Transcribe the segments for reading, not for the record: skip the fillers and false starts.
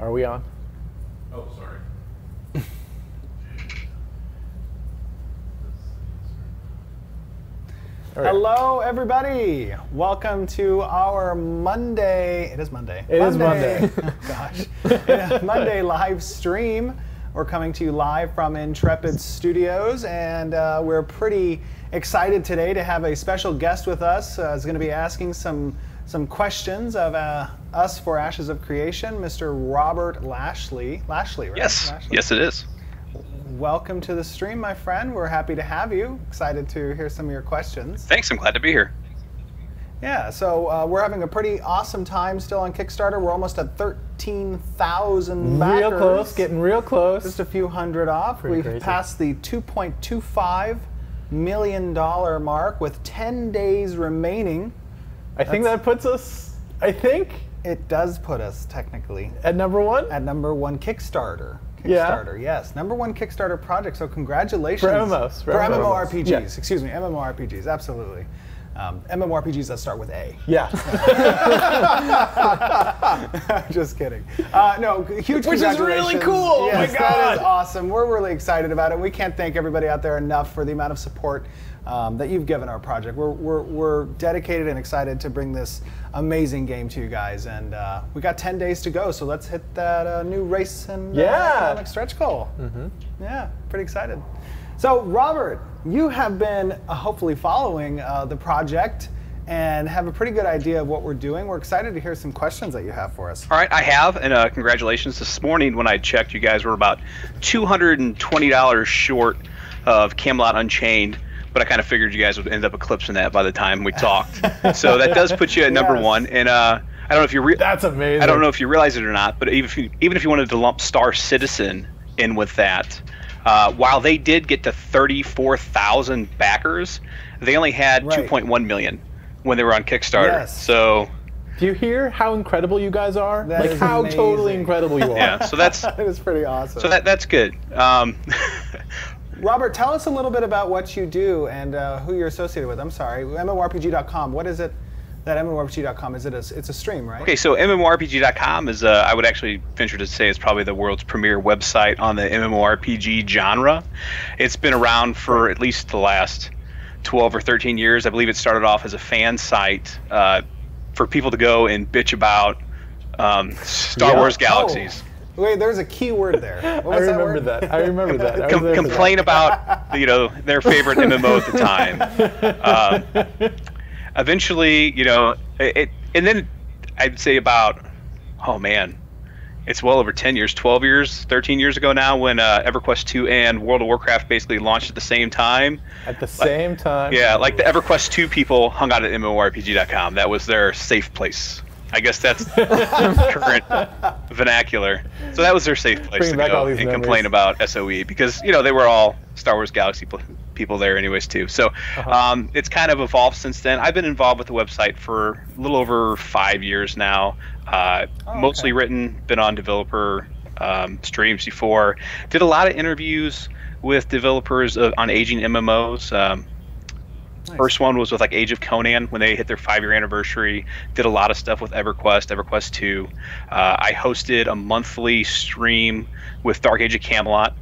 Are we on? Oh, sorry. Hello, everybody. Welcome to our Monday. It is Monday. It is Monday. Gosh. Monday live stream. We're coming to you live from Intrepid Studios, and we're pretty excited today to have a special guest with us. He's going to be asking some questions of us for Ashes of Creation, Mr. Robert Lashley. Lashley, right? Yes. Lashley? Yes, it is. Welcome to the stream, my friend. We're happy to have you. Excited to hear some of your questions. Thanks. I'm glad to be here. Yeah, so we're having a pretty awesome time still on Kickstarter. We're almost at 13,000 backers. Real close, getting real close. Just a few hundred off. Pretty We've crazy. passed the $2.25 million mark with 10 days remaining. I think that puts us, It does put us technically at number one? at number one Kickstarter. Yeah. Kickstarter, yes. Number one Kickstarter project, so congratulations. For MMOs. For MMOs. MMORPGs, Yeah. excuse me, MMORPGs, absolutely. MMORPGs that start with A. Yeah. Just kidding. No, huge Which is congratulations. really cool. Oh my Yes, that God. is awesome. We're really excited about it. We can't thank everybody out there enough for the amount of support that you've given our project. We're dedicated and excited to bring this amazing game to you guys. And we got 10 days to go, so let's hit that new race and economic stretch goal. Yeah, pretty excited. So, Robert, you have been hopefully following the project and have a pretty good idea of what we're doing. We're excited to hear some questions that you have for us. All right, I have, and congratulations. This morning when I checked, you guys were about $220 short of Camelot Unchained, but I kind of figured you guys would end up eclipsing that by the time we talked. So that does put you at number Yes. one. And I don't know if you That's amazing. I don't know if you realize it or not, but even if you wanted to lump Star Citizen in with that, while they did get to 34,000 backers, they only had Right. 2.1 million when they were on Kickstarter. Yes. So Do you hear how incredible you guys are? That like is how totally amazing. incredible you are. yeah, so that's That is pretty awesome. that's good. Robert, tell us a little bit about what you do and who you're associated with. I'm sorry, MMORPG.com. What is it that MMORPG.com is? It's a stream, right? Okay, so MMORPG.com is, I would actually venture to say, it's probably the world's premier website on the MMORPG genre. It's been around for at least the last 12 or 13 years. I believe it started off as a fan site for people to go and bitch about Star Wars Galaxies. Oh, wait, there's a key word there. What I was remember that. that. I remember that. I was there for that. Complain about their favorite MMO at the time. Eventually, and then I'd say about, oh man, it's well over 10 years, 12 years, 13 years ago now when EverQuest 2 and World of Warcraft basically launched at the same time. At the same time. Yeah, like the EverQuest 2 people hung out at MMORPG.com. That was their safe place. I guess that's current vernacular. So that was their safe place Bringing to back all go these and memories. complain about SOE because, they were all Star Wars Galaxy people there anyways too. So it's kind of evolved since then. I've been involved with the website for a little over 5 years now. Mostly written, been on developer streams before. Did a lot of interviews with developers on aging MMOs. Nice. First one was with like Age of Conan when they hit their 5-year anniversary. Did a lot of stuff with EverQuest 2. I hosted a monthly stream with Dark Age of Camelot.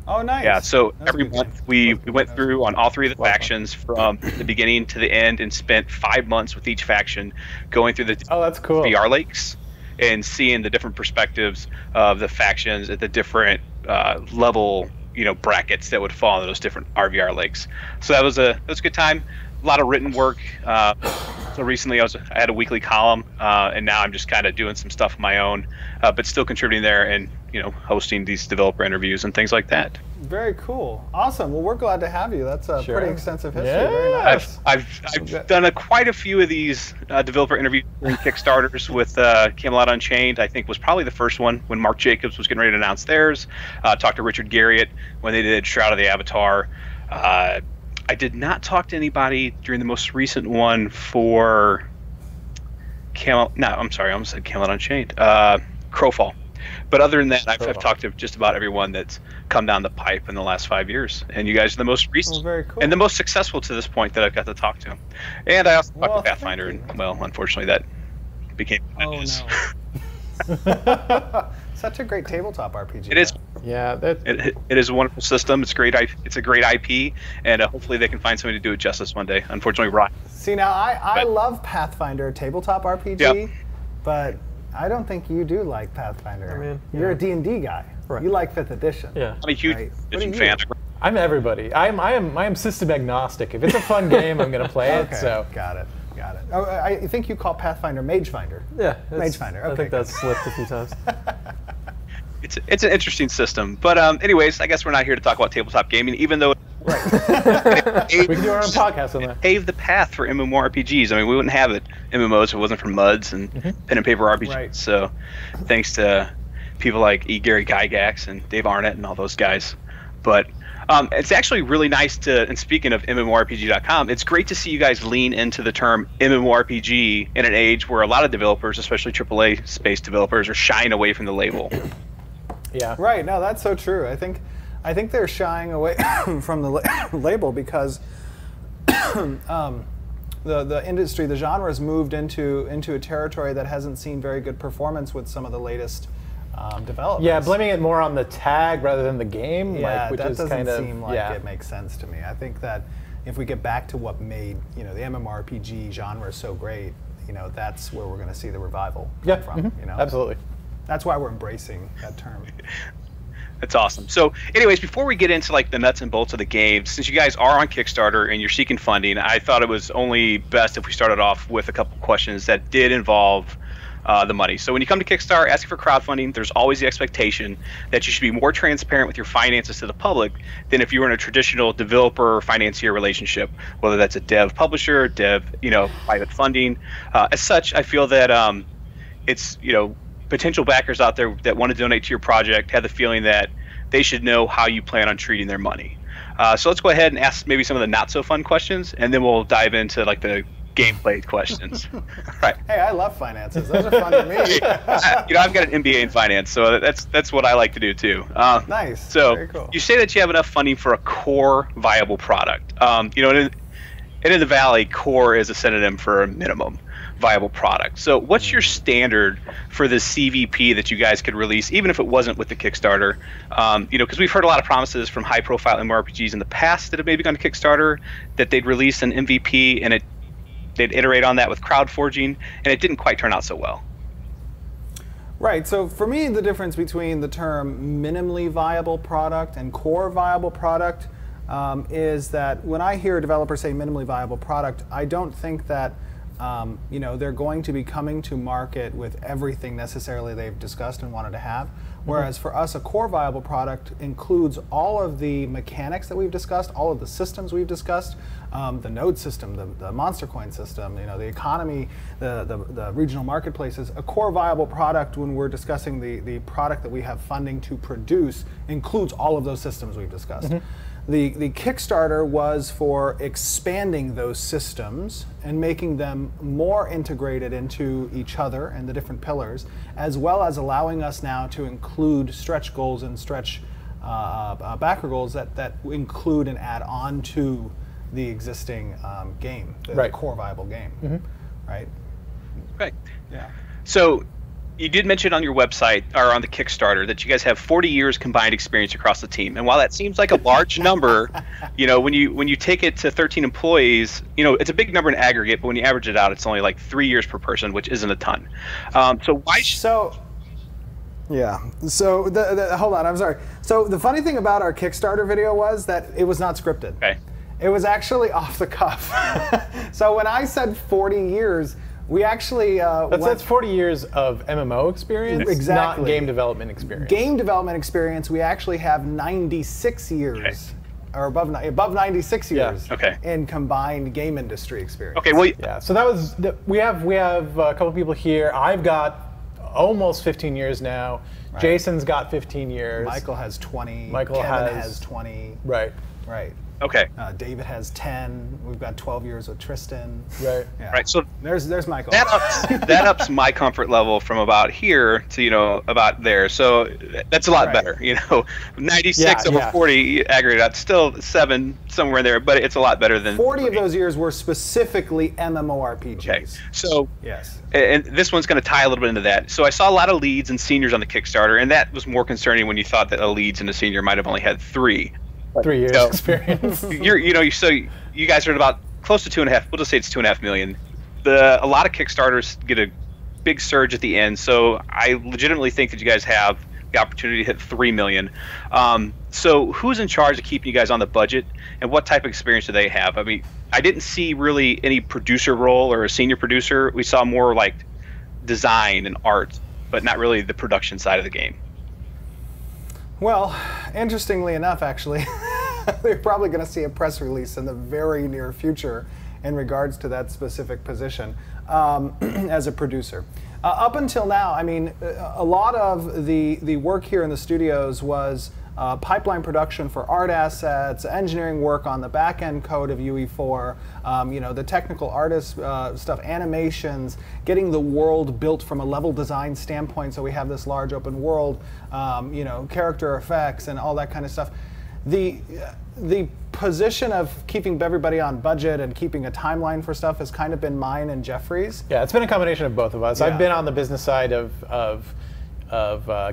Oh, nice. Yeah, so That's every good. month we went through on all 3 of the factions from the beginning to the end and spent 5 months with each faction going through the Oh, that's cool. VR lakes and seeing the different perspectives of the factions at the different level brackets that would fall into those different RVR lakes. So that was a good time. A lot of written work. So recently I had a weekly column, and now I'm just kind of doing some stuff of my own, but still contributing there and hosting these developer interviews and things like that. Very cool. Awesome. Well, we're glad to have you. That's a Sure. pretty extensive history. Yeah. Very nice. I've done quite a few of these developer interviews and Kickstarters with Camelot Unchained. I think was probably the first one when Mark Jacobs was getting ready to announce theirs. Talked to Richard Garriott when they did Shroud of the Avatar. I did not talk to anybody during the most recent one for I almost said Camelot Unchained. Crowfall. But other than that, I've talked to just about everyone that's come down the pipe in the last 5 years. And you guys are the most recent very cool. and the most successful to this point that I've got to talk to. And I also talked Well, to Pathfinder, and well, unfortunately that became Oh, news. no. Such a great tabletop RPG. It is. Yeah, It is a wonderful system. It's great. It's a great IP, and hopefully they can find somebody to do it justice one day. Unfortunately, Ryan. See, now I love Pathfinder tabletop RPG, Yep. but I don't think you do like Pathfinder. I mean, You're a D&D guy. Right. You like 5th edition. Yeah. I'm a huge Right. edition What are you? fan. I'm everybody. I am system agnostic. If it's a fun game, I'm gonna play it. Okay, So got it. Oh, I think you call Pathfinder Magefinder. Yeah. Magefinder, I okay, think that's slipped a few times. It's an interesting system, but anyways, I guess we're not here to talk about tabletop gaming, even though we can do our own podcast on that. paved the path for MMORPGs. I mean, we wouldn't have it MMOs if it wasn't for MUDs and pen and paper RPGs. Right. So, thanks to people like E. Gary Gygax and Dave Arnett and all those guys. But it's actually really nice to. And speaking of MMORPG.com, it's great to see you guys lean into the term MMORPG in an age where a lot of developers, especially AAA space developers, are shying away from the label. Yeah. Right. No, that's so true. I think they're shying away from the label because the industry, the genre, has moved into a territory that hasn't seen very good performance with some of the latest developments. Yeah, blaming it more on the tag rather than the game. Yeah, which that is doesn't kind of, seem like yeah. it makes sense to me. I think that if we get back to what made the MMORPG genre so great, that's where we're going to see the revival come from. Absolutely. That's why we're embracing that term. That's awesome. So, anyways, before we get into like the nuts and bolts of the game, since you guys are on Kickstarter and you're seeking funding, I thought it was only best if we started off with a couple questions that did involve the money. So when you come to Kickstarter asking for crowdfunding, there's always the expectation that you should be more transparent with your finances to the public than if you were in a traditional developer or financier relationship, whether that's a dev publisher, dev, private funding. As such, I feel that it's, potential backers out there that want to donate to your project have the feeling that they should know how you plan on treating their money. So let's go ahead and ask maybe some of the not so fun questions, and then we'll dive into like the gameplay questions. Right. Hey, I love finances. Those are fun to me. I've got an MBA in finance, so that's what I like to do too. Nice. So Very cool. you say that you have enough funding for a core viable product. And in the Valley, core is a synonym for a minimum viable product. So what's your standard for the CVP that you guys could release, even if it wasn't with the Kickstarter? Because we've heard a lot of promises from high-profile MMORPGs in the past that have maybe gone to Kickstarter that they'd release an MVP and they'd iterate on that with crowd forging, and it didn't quite turn out so well. Right, so for me, the difference between the term minimally viable product and core viable product is that when I hear developers say minimally viable product, I don't think that they're going to be coming to market with everything necessarily they've discussed and wanted to have. Whereas for us, a core viable product includes all of the mechanics that we've discussed, all of the systems we've discussed, the node system, the monster coin system, the economy, the regional marketplaces. A core viable product, when we're discussing the product that we have funding to produce, includes all of those systems we've discussed. The Kickstarter was for expanding those systems and making them more integrated into each other and the different pillars, as well as allowing us now to include stretch goals and stretch backer goals that include and add on to the existing game, the core viable game, right? Right. Yeah. So you did mention on your website or on the Kickstarter that you guys have 40 years combined experience across the team. And while that seems like a large number, when you take it to 13 employees, it's a big number in aggregate, but when you average it out, it's only like 3 years per person, which isn't a ton. So why? Yeah. So hold on. I'm sorry. So the funny thing about our Kickstarter video was that it was not scripted. Okay. It was actually off the cuff. So when I said 40 years. We actually that's 40 years of MMO experience, exactly. Not game development experience. Game development experience, we actually have 96 years, or above 96 years, in combined game industry experience. Okay, well, yeah. So that was we have a couple people here. I've got almost 15 years now. Jason's got 15 years. Michael has 20. Kevin has 20. Right. Right. Okay. David has 10. We've got 12 years with Tristan. Right. Yeah. Right. So there's Michael. that ups my comfort level from about here to about there. So that's a lot better. 96 over 40 aggregate. That's still 7 somewhere in there, but it's a lot better than 40 of those years were specifically MMORPGs. Okay. So yes. And this one's going to tie a little bit into that. So I saw a lot of leads and seniors on the Kickstarter, and that was more concerning when you thought that a leads and a senior might have only had 3. 3 years experience. So you guys are at about close to 2.5. We'll just say it's 2.5 million. A lot of Kickstarters get a big surge at the end, so I legitimately think that you guys have the opportunity to hit 3 million. So who's in charge of keeping you guys on the budget, and what type of experience do they have? I mean, I didn't see really any producer role or a senior producer. We saw more like design and art, but not really the production side of the game. Well, interestingly enough, actually, they're probably going to see a press release in the very near future in regards to that specific position as a producer. Up until now, I mean, a lot of the work here in the studios was pipeline production for art assets, engineering work on the back-end code of UE4, the technical artist stuff, animations, getting the world built from a level design standpoint so we have this large open world, character effects and all that kind of stuff. The position of keeping everybody on budget and keeping a timeline for stuff has kind of been mine and Jeffrey's. Yeah, it's been a combination of both of us. Yeah. I've been on the business side of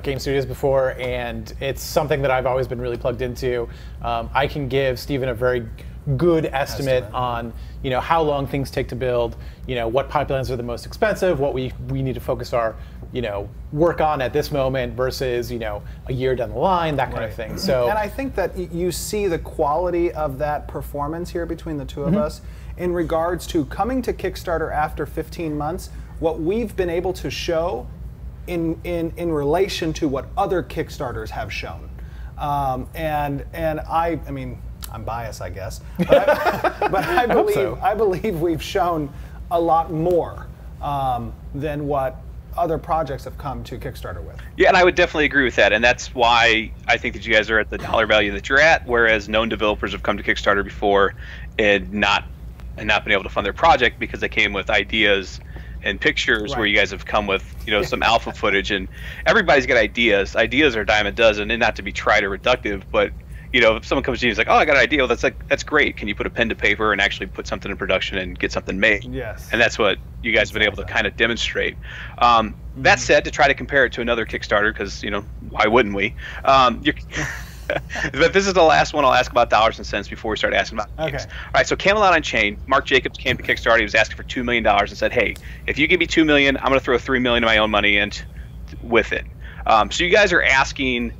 game studios before, and it's something that I've always been really plugged into. I can give Steven a very good estimate on how long things take to build, what pipelines are the most expensive, what we need to focus our work on at this moment versus a year down the line, that kind of thing. So, and I think that you see the quality of that performance here between the two of us in regards to coming to Kickstarter after 15 months, what we've been able to show in relation to what other Kickstarters have shown. And I mean, I'm biased, I guess, but I believe we've shown a lot more than what other projects have come to Kickstarter with. Yeah, and I would definitely agree with that, and that's why I think that you guys are at the dollar value that you're at, whereas known developers have come to Kickstarter before and not been able to fund their project because they came with ideas and pictures where you guys have come with some alpha footage, and everybody's got ideas. Ideas are a dime a dozen, and not to be trite or reductive, but if someone comes to you and is like, oh, I got an idea, well, that's great. Can you put a pen to paper and actually put something in production and get something made? Yes. And that's what you guys have been able to kind of demonstrate. That said, to try to compare it to another Kickstarter, because why wouldn't we? But this is the last one I'll ask about dollars and cents before we start asking about games. All right, so Camelot Unchained, Mark Jacobs came to Kickstarter. He was asking for $2 million and said, hey, if you give me $2 million, I'm going to throw $3 million of my own money in with it. So you guys are asking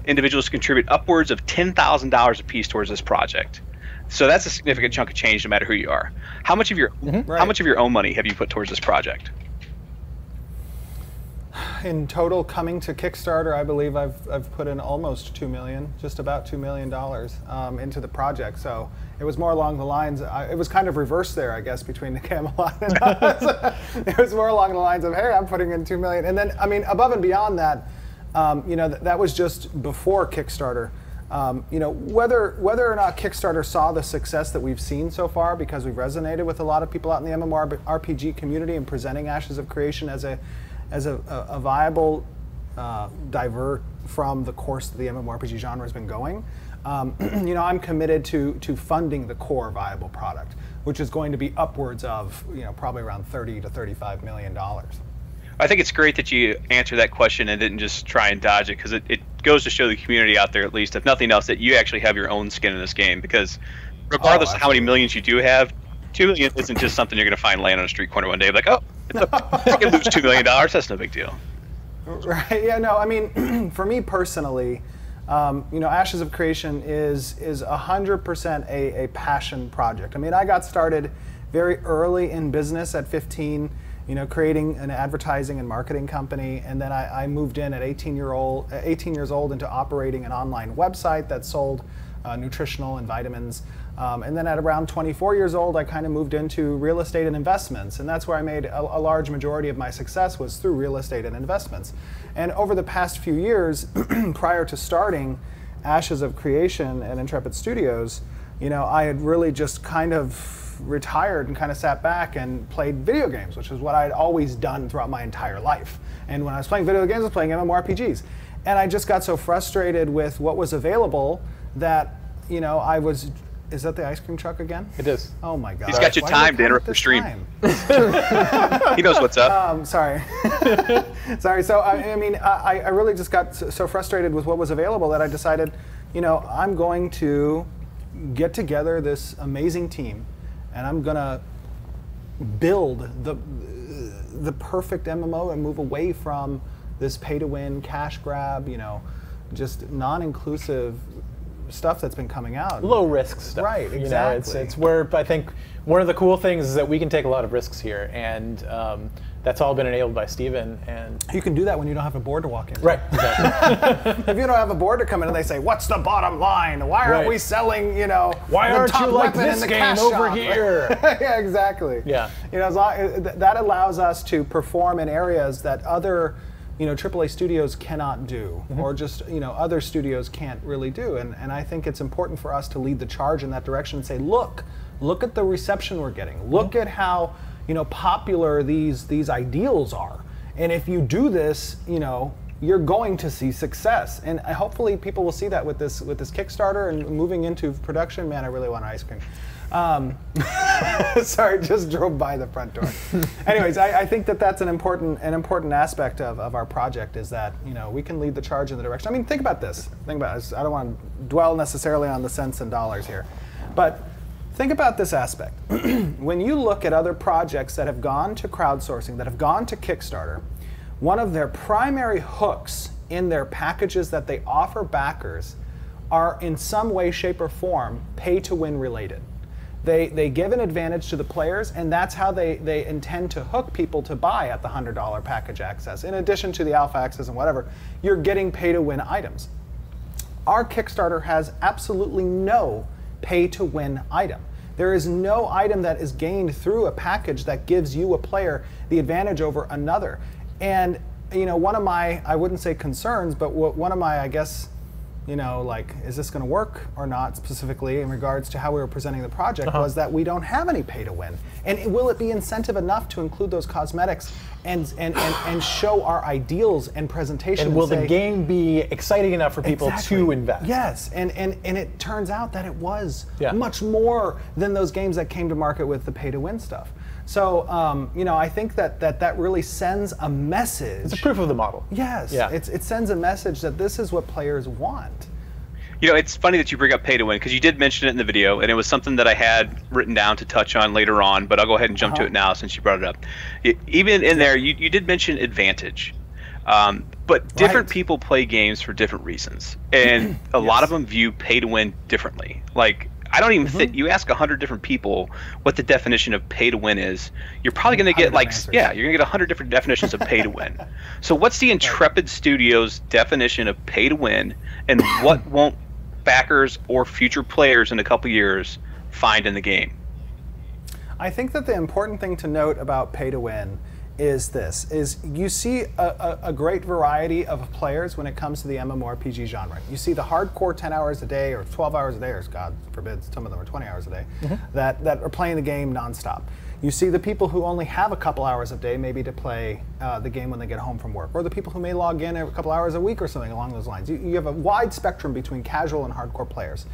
individuals to contribute upwards of $10,000 a piece towards this project. So that's a significant chunk of change no matter who you are. How much of your own money have you put towards this project? In total, coming to Kickstarter, I believe I've put in almost $2 million, just about $2 million into the project. So it was more along the lines, it was kind of reversed there, I guess, between the Camelot and us. It was more along the lines of, hey, I'm putting in $2 million. And then, I mean, above and beyond that, that was just before Kickstarter. Whether or not Kickstarter saw the success that we've seen so far, because we've resonated with a lot of people out in the MMORPG community and presenting Ashes of Creation as a viable divert from the course that the MMORPG genre has been going. I'm committed to funding the core viable product, which is going to be upwards of probably around $30 to $35 million. I think it's great that you answered that question and didn't just try and dodge it, because it goes to show the community out there, at least, if nothing else, that you actually have your own skin in this game. Because regardless of how many millions you do have, $2 million isn't just something you're going to find laying on a street corner one day. Like, oh, I can lose $2 million. That's no big deal. Right. Yeah. No. I mean, for me personally, Ashes of Creation is 100% a passion project. I mean, I got started very early in business at 15. Creating an advertising and marketing company, and then I moved in at 18 years old into operating an online website that sold nutritional and vitamins. And then at around 24 years old, I kind of moved into real estate and investments, and that's where I made a large majority of my success was through real estate and investments. And over the past few years, prior to starting Ashes of Creation at Intrepid Studios, I had really just kind of retired and kind of sat back and played video games, which is what I'd always done throughout my entire life. And when I was playing video games, I was playing MMORPGs. And I just got so frustrated with what was available that, I was... Is that the ice cream truck again? It is. Oh my God. He's got you timed to interrupt the stream. He knows what's up. Sorry. Sorry. So, I really just got so frustrated with what was available that I decided, I'm going to get together this amazing team and I'm going to build the perfect MMO and move away from this pay-to-win, cash grab, just non-inclusive stuff that's been coming out. Low risk stuff. Right, exactly. It's where I think one of the cool things is that we can take a lot of risks here, and that's all been enabled by Steven. And you can do that when you don't have a board to walk in. Right, exactly. If you don't have a board to come in and they say, what's the bottom line? Why aren't we selling, why the aren't top you like weapon this in the game cash over shop? here? Yeah, exactly. Yeah. That allows us to perform in areas that other AAA studios cannot do, or just other studios can't really do, and I think it's important for us to lead the charge in that direction and say, look at the reception we're getting, look at how popular these ideals are, and if you do this, you're going to see success, and hopefully people will see that with this Kickstarter and moving into production. Man, I really want ice cream. Sorry, just drove by the front door. Anyways, I think that's an important aspect of our project, is that we can lead the charge in the direction. I mean, think about this. I don't want to dwell necessarily on the cents and dollars here, but think about this aspect. When you look at other projects that have gone to crowdsourcing, that have gone to Kickstarter, one of their primary hooks in their packages that they offer backers are in some way, shape, or form pay-to-win related. They give an advantage to the players, and that's how they intend to hook people to buy at the $100 package access. In addition to the alpha access and whatever, you're getting pay-to-win items. Our Kickstarter has absolutely no pay-to-win item. There is no item that is gained through a package that gives you, a player, the advantage over another. And one of my, I wouldn't say concerns, but one of my, I guess, is this going to work or not, specifically in regards to how we were presenting the project, was that we don't have any pay to win. And will it be incentive enough to include those cosmetics and show our ideals and presentation? And will the game be exciting enough for people to invest? Yes, and it turns out that it was much more than those games that came to market with the pay to win stuff. So, I think that really sends a message. It's a proof of the model. Yes, it sends a message that this is what players want. It's funny that you bring up pay to win, because you did mention it in the video, and it was something that I had written down to touch on later on, but I'll go ahead and jump to it now since you brought it up. Even in there, you did mention advantage. But different people play games for different reasons, and a lot of them view pay to win differently. Like, I don't even think you ask 100 different people what the definition of pay to win is. You're probably going to get you're going to get 100 different definitions of pay to win. So what's the Intrepid Studios definition of pay to win, and what won't backers or future players in a couple years find in the game? I think that the important thing to note about pay to win is you see a great variety of players when it comes to the MMORPG genre. You see the hardcore 10 hours a day or 12 hours a day, or God forbid, some of them are 20 hours a day, that are playing the game nonstop. You see the people who only have a couple hours a day maybe to play the game when they get home from work, or the people who may log in a couple hours a week or something along those lines. You have a wide spectrum between casual and hardcore players.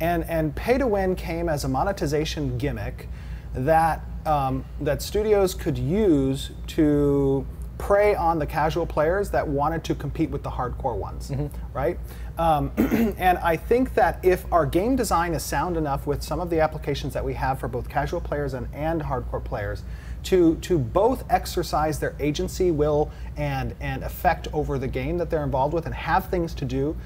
And pay to win came as a monetization gimmick that studios could use to prey on the casual players that wanted to compete with the hardcore ones, right? And I think that if our game design is sound enough with some of the applications that we have for both casual players and hardcore players, to both exercise their agency, will, and effect over the game that they're involved with, and have things to do,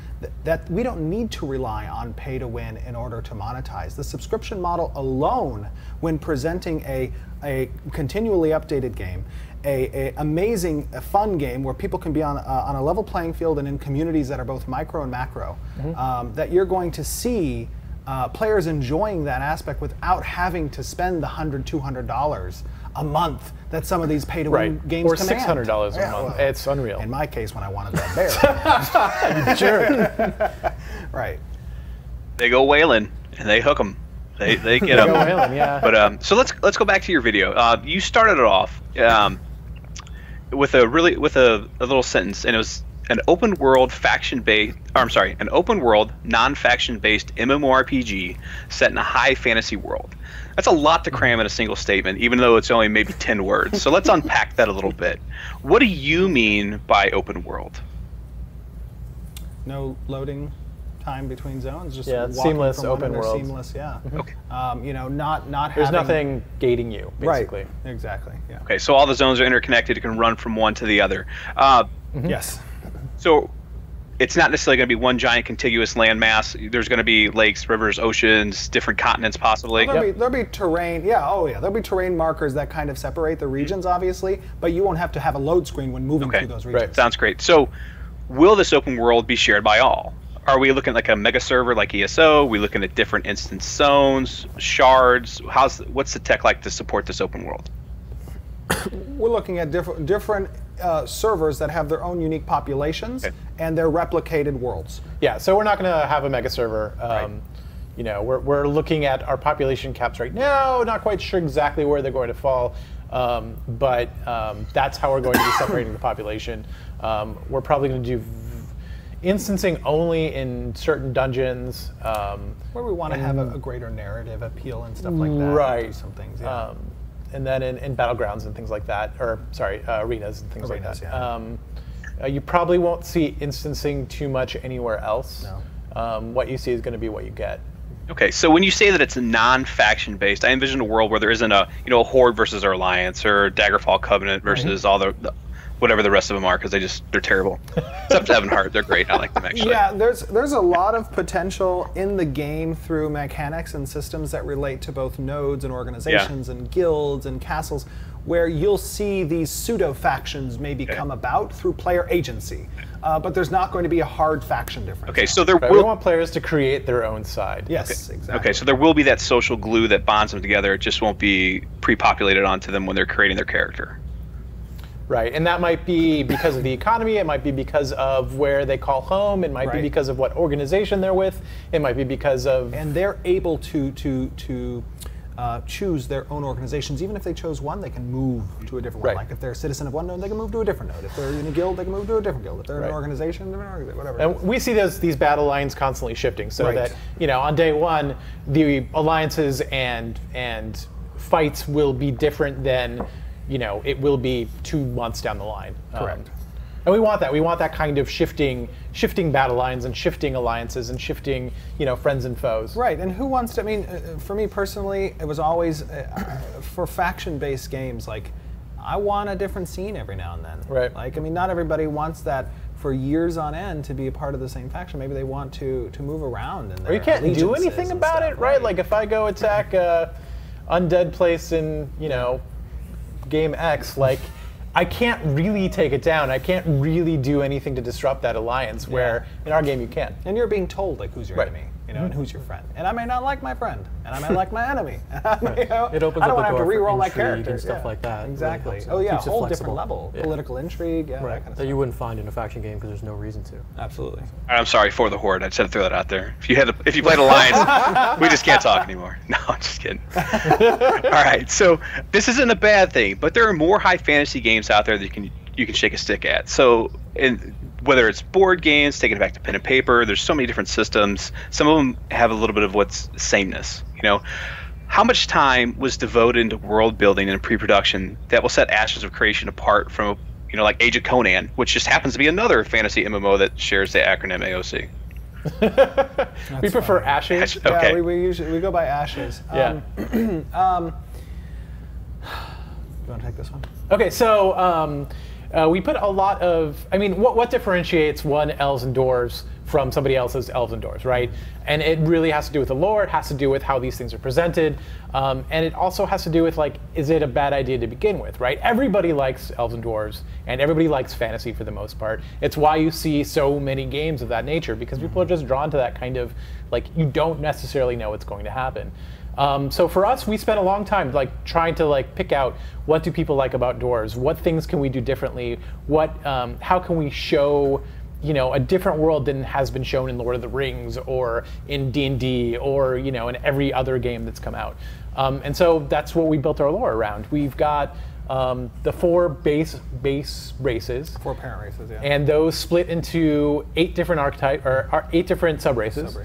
that we don't need to rely on pay to win in order to monetize. The subscription model alone, when presenting a continually updated game, a amazing, fun game where people can be on a level playing field and in communities that are both micro and macro, that you're going to see players enjoying that aspect without having to spend the $100, $200 a month that some of these pay-to-win games command. Or $600 a month. Well, it's unreal. In my case, when I wanted that bear. Sure. Right. They go whaling, and they hook them. They get them. Yeah. But so let's go back to your video. You started it off with a little sentence, and it was an open world an open world non-faction based MMORPG set in a high fantasy world. That's a lot to cram in a single statement, even though it's only maybe 10 words. So let's unpack that a little bit. What do you mean by open world? No loading time between zones, just yeah, walking seamless from open one world. Seamless, yeah. Okay. You know, not There's having, nothing gating you, basically. Right. Exactly. Yeah. Okay, so all the zones are interconnected. You can run from one to the other. Yes. So it's not necessarily going to be one giant contiguous landmass. There's going to be lakes, rivers, oceans, different continents possibly. Well, there'll be terrain. Yeah. Oh, yeah. There'll be terrain markers that kind of separate the regions, obviously, but you won't have to have a load screen when moving through those regions. Right. Sounds great. So, will this open world be shared by all? Are we looking at like a mega server like ESO? Are we looking at different instance zones, shards? What's the tech like to support this open world? We're looking at different servers that have their own unique populations and their replicated worlds. Yeah, so we're not going to have a mega server. Right. You know, we're looking at our population caps right now. Not quite sure exactly where they're going to fall, but that's how we're going to be separating the population. We're probably going to do instancing only in certain dungeons. Where we want to have a greater narrative appeal and stuff like that. Right. Some things, yeah. And then in battlegrounds and things like that, or sorry, arenas and things like that. Yeah. You probably won't see instancing too much anywhere else. No. What you see is going to be what you get. Okay, so when you say that it's non-faction based, I envision a world where there isn't a Horde versus our Alliance or Daggerfall Covenant versus all the whatever the rest of them are, because they're terrible. Except Evan Hart, they're great. I like them actually. Yeah, there's a lot of potential in the game through mechanics and systems that relate to both nodes and organizations and guilds and castles, where you'll see these pseudo factions maybe come about through player agency, but there's not going to be a hard faction difference. Okay, so We want players to create their own side. Yes, exactly. Okay, so there will be that social glue that bonds them together. It just won't be pre-populated onto them when they're creating their character. Right, and that might be because of the economy, it might be because of where they call home, it might be because of what organization they're with, it might be because of... And they're able to choose their own organizations. Even if they chose one, they can move to a different one. Like if they're a citizen of one node, they can move to a different node. If they're in a guild, they can move to a different guild. If they're in an organization, whatever. And we see these battle lines constantly shifting, so that on day one, the alliances and fights will be different than it will be 2 months down the line. Correct. And we want that. We want that kind of shifting battle lines and shifting alliances and shifting, friends and foes. Right. And who wants to? I mean, for me personally, it was always for faction-based games. Like, I want a different scene every now and then. Right. Like, I mean, not everybody wants that for years on end to be a part of the same faction. Maybe they want to move around. And or you can't do anything about it, right? Like if I go attack a undead place in, game X, like I can't really take it down. I can't really do anything to disrupt that alliance, where in our game you can. And you're being told like who's your enemy, and who's your friend. And I may not like my friend, and I may like my enemy. It opens I don't up want to have to re-roll my intrigue character and stuff like that. Exactly. Really Oh yeah, a keeps it whole flexible. different level. Political intrigue, that kind of That stuff. you wouldn't find in a faction game because there's no reason to. Absolutely. I'm sorry for the Horde. I just had to throw that out there. If you played Alliance, we just can't talk anymore. No, I'm just kidding. All right, so this isn't a bad thing, but there are more high fantasy games out there that you can shake a stick at. So, whether it's board games, taking it back to pen and paper, there's so many different systems. Some of them have a little bit of what's sameness. How much time was devoted into world building and pre-production that will set Ashes of Creation apart from, like Age of Conan, which just happens to be another fantasy MMO that shares the acronym AOC? We prefer Ashes. Okay. Yeah, we go by Ashes. Yeah. You want to take this one? Okay, so we put a lot of, what differentiates one Elves and Dwarves from somebody else's Elves and Dwarves, right? And it really has to do with the lore, it has to do with how these things are presented, and it also has to do with, is it a bad idea to begin with, right? Everybody likes Elves and Dwarves, and everybody likes fantasy for the most part. It's why you see so many games of that nature, because people are just drawn to that kind of, you don't necessarily know what's going to happen. So for us, we spent a long time trying to pick out what do people like about dwarves, what things can we do differently, how can we show you know, a different world than has been shown in Lord of the Rings or in D&D or, you know, in every other game that's come out. And so that's what we built our lore around. We've got the 4 base races. 4 parent races, yeah. And those split into 8 different archetypes, or 8 different sub-races.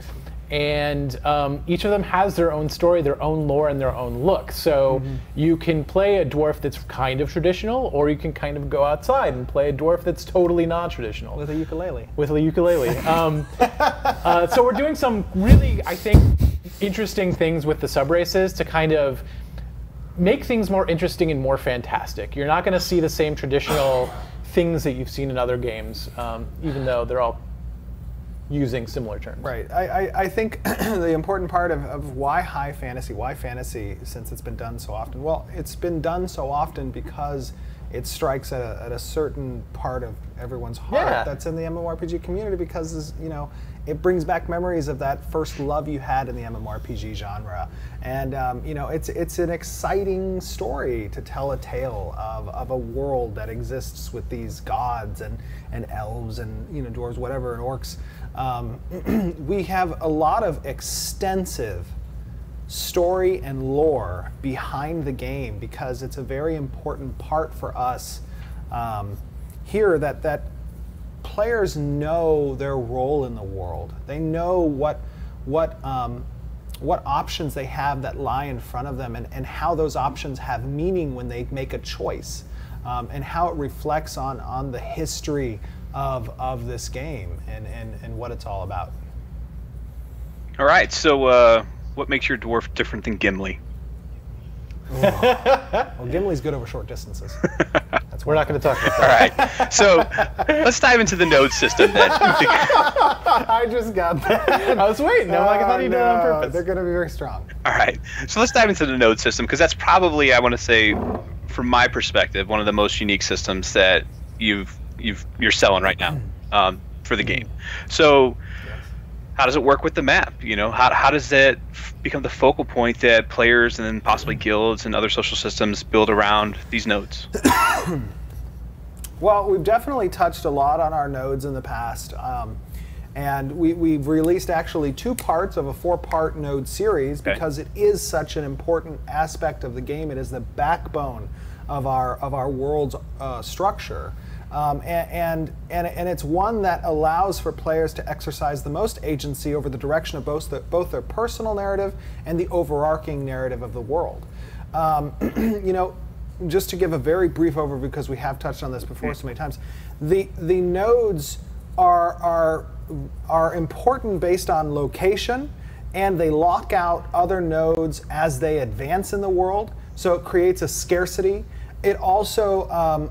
And each of them has their own story, their own lore, and their own look. So you can play a dwarf that's kind of traditional, or you can kind of go outside and play a dwarf that's totally non-traditional. With a ukulele. With a ukulele. So we're doing some really, I think, interesting things with the sub-races to kind of make things more interesting and more fantastic. You're not going to see the same traditional things that you've seen in other games, even though they're all using similar terms. Right. I think the important part of why high fantasy, since it's been done so often? Well, it's been done so often because it strikes at a certain part of everyone's heart that's in the MMORPG community, because, you know, it brings back memories of that first love you had in the MMORPG genre. And you know, it's an exciting story to tell a tale of a world that exists with these gods and elves and, you know, dwarves, whatever, and orcs. We have a lot of extensive story and lore behind the game, because it's a very important part for us here that players know their role in the world. They know what options they have that lie in front of them, and how those options have meaning when they make a choice, and how it reflects on the history of this game and what it's all about. All right, so what makes your dwarf different than Gimli? Well, Gimli's good over short distances. We're not going to talk about that. All right, so let's dive into the node system then. I just got that. I was waiting. No, I thought you did it on purpose. They're going to be very strong. All right, so let's dive into the node system, because that's probably, I want to say, from my perspective, one of the most unique systems that you're selling right now for the game. So how does it work with the map? You know, how does that become the focal point that players and then possibly guilds and other social systems build around these nodes? Well, we've definitely touched a lot on our nodes in the past. And we've released actually 2 parts of a 4-part node series, because it is such an important aspect of the game. It is the backbone of our world's structure. And it's one that allows for players to exercise the most agency over the direction of both their personal narrative and the overarching narrative of the world. You know, just to give a very brief overview, because we have touched on this before so many times, the nodes are important based on location, and they lock out other nodes as they advance in the world. So it creates a scarcity. It also